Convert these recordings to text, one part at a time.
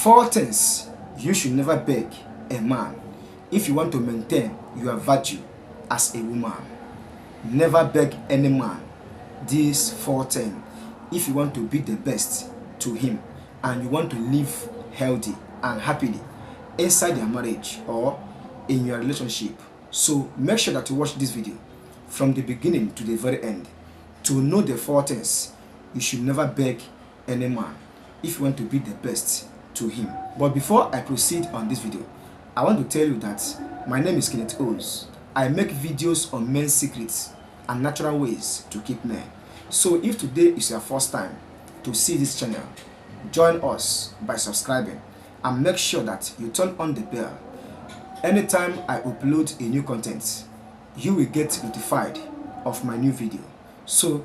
4 things you should never beg a man if you want to maintain your virtue as a woman. Never beg any man these 4 things if you want to be the best to him and you want to live healthy and happily inside your marriage or in your relationship. So make sure that you watch this video from the beginning to the very end to know the 4 things you should never beg any man if you want to be the best to him. But before I proceed on this video, I want to tell you that my name is Kenneth Os. I make videos on men's secrets and natural ways to keep men. So if today is your first time to see this channel, join us by subscribing and make sure that you turn on the bell. Anytime I upload a new content, you will get notified of my new video. So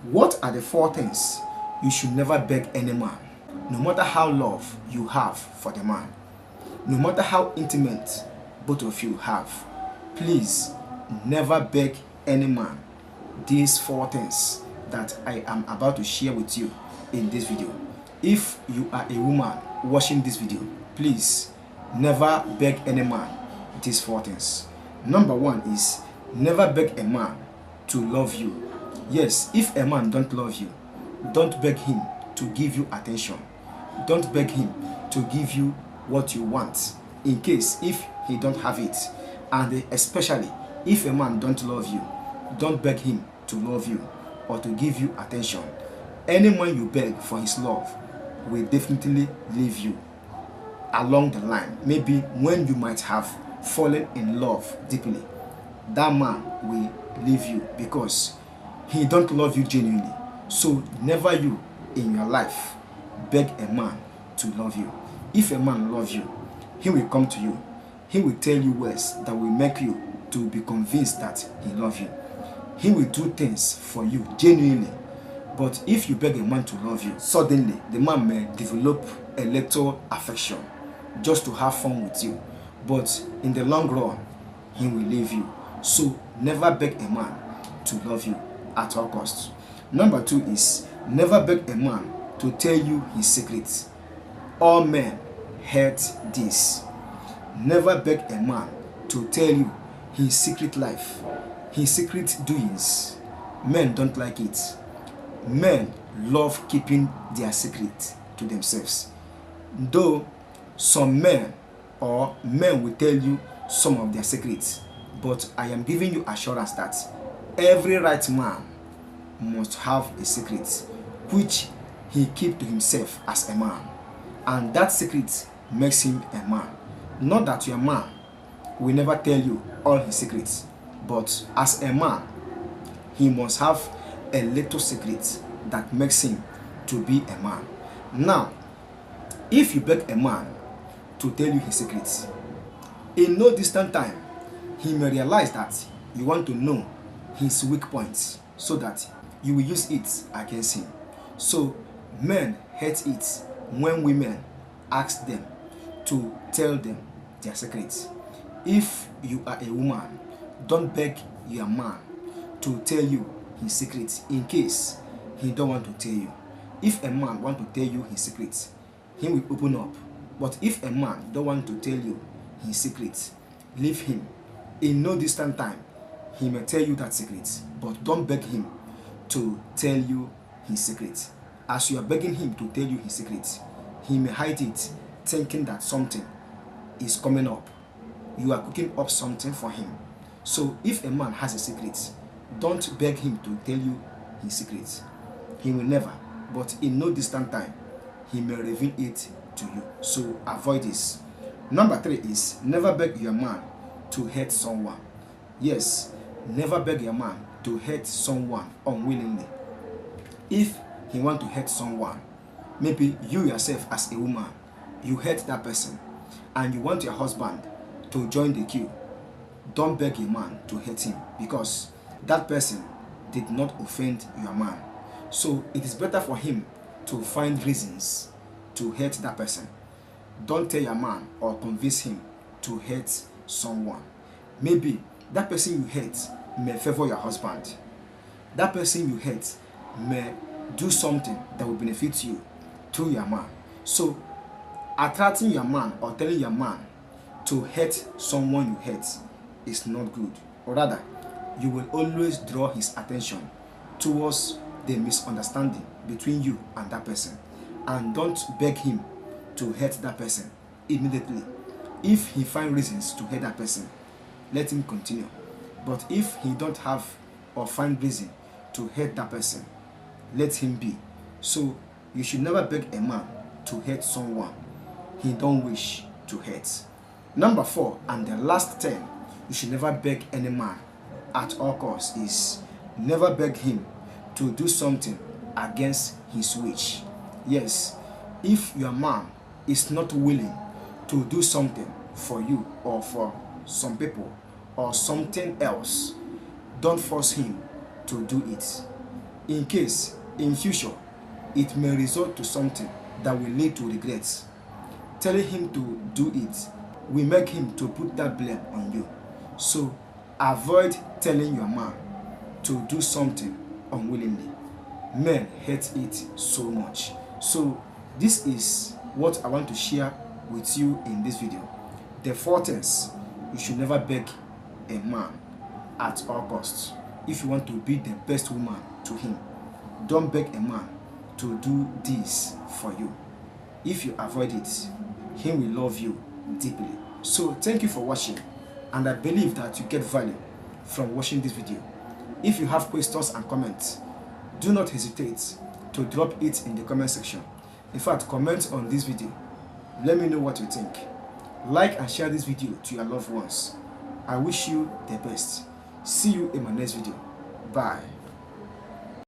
what are the 4 things you should never beg any man? No matter how love you have for the man, no matter how intimate both of you have, please never beg any man these 4 things that I am about to share with you in this video. If you are a woman watching this video, please never beg any man these 4 things. Number 1 is never beg a man to love you. Yes, if a man don't love you, don't beg him to give you attention. Don't beg him to give you what you want in case if he don't have it. And especially if a man don't love you, don't beg him to love you or to give you attention. Anyone you beg for his love will definitely leave you along the line. Maybe when you might have fallen in love deeply, that man will leave you because he don't love you genuinely. So never you in your life beg a man to love you. If a man loves you, he will come to you. He will tell you words that will make you to be convinced that he loves you. He will do things for you genuinely. But if you beg a man to love you, suddenly the man may develop a little affection just to have fun with you. But in the long run, he will leave you. So never beg a man to love you at all costs. Number 2 is never beg a man to tell you his secrets. All men hate this. Never beg a man to tell you his secret life, his secret doings. Men don't like it. Men love keeping their secret to themselves. Though some men or men will tell you some of their secrets, but I am giving you assurance that every right man must have a secret which he keeps to himself as a man, and that secret makes him a man. Not that your man will never tell you all his secrets, but as a man he must have a little secret that makes him to be a man. Now, if you beg a man to tell you his secrets, in no distant time he may realize that you want to know his weak points so that you will use it against him. So men hate it when women ask them to tell them their secrets. If you are a woman, don't beg your man to tell you his secrets in case he don't want to tell you. If a man want to tell you his secrets, he will open up. But if a man don't want to tell you his secrets, leave him. In no distant time he may tell you that secret, but don't beg him to tell you his secret. As you are begging him to tell you his secret, he may hide it thinking that something is coming up. You are cooking up something for him. So if a man has a secret, don't beg him to tell you his secret. He will never, but in no distant time he may reveal it to you. So avoid this. Number 3 is never beg your man to hurt someone. Yes, never beg your man to hurt someone unwillingly. If he want to hurt someone, maybe you yourself as a woman, you hurt that person and you want your husband to join the queue, don't beg a man to hurt him because that person did not offend your man. So it is better for him to find reasons to hurt that person. Don't tell your man or convince him to hurt someone. Maybe that person you hate may favor your husband. That person you hate may do something that will benefit you through your man. So Attracting your man or telling your man to hurt someone you hate is not good. Or rather, you will always draw his attention towards the misunderstanding between you and that person. And don't beg him to hurt that person immediately. If he finds reasons to hurt that person, let him continue. But if he don't have or find reason to hurt that person, let him be. So you should never beg a man to hurt someone he don't wish to hurt. Number 4 and the last 10, you should never beg any man at all costs is never beg him to do something against his wish. Yes, if your man is not willing to do something for you or for some people or something else, don't force him to do it. In case in future it may result to something that will lead to regrets, telling him to do it will make him to put that blame on you. So avoid telling your man to do something unwillingly. Men hate it so much. So this is what I want to share with you in this video. The 4 things you should never beg a man at all costs. If you want to be the best woman to him, don't beg a man to do this for you. If you avoid it, he will love you deeply. So thank you for watching, and I believe that you get value from watching this video. If you have questions and comments, do not hesitate to drop it in the comment section. In fact, comment on this video. Let me know what you think. Like and share this video to your loved ones. I wish you the best. See you in my next video. Bye.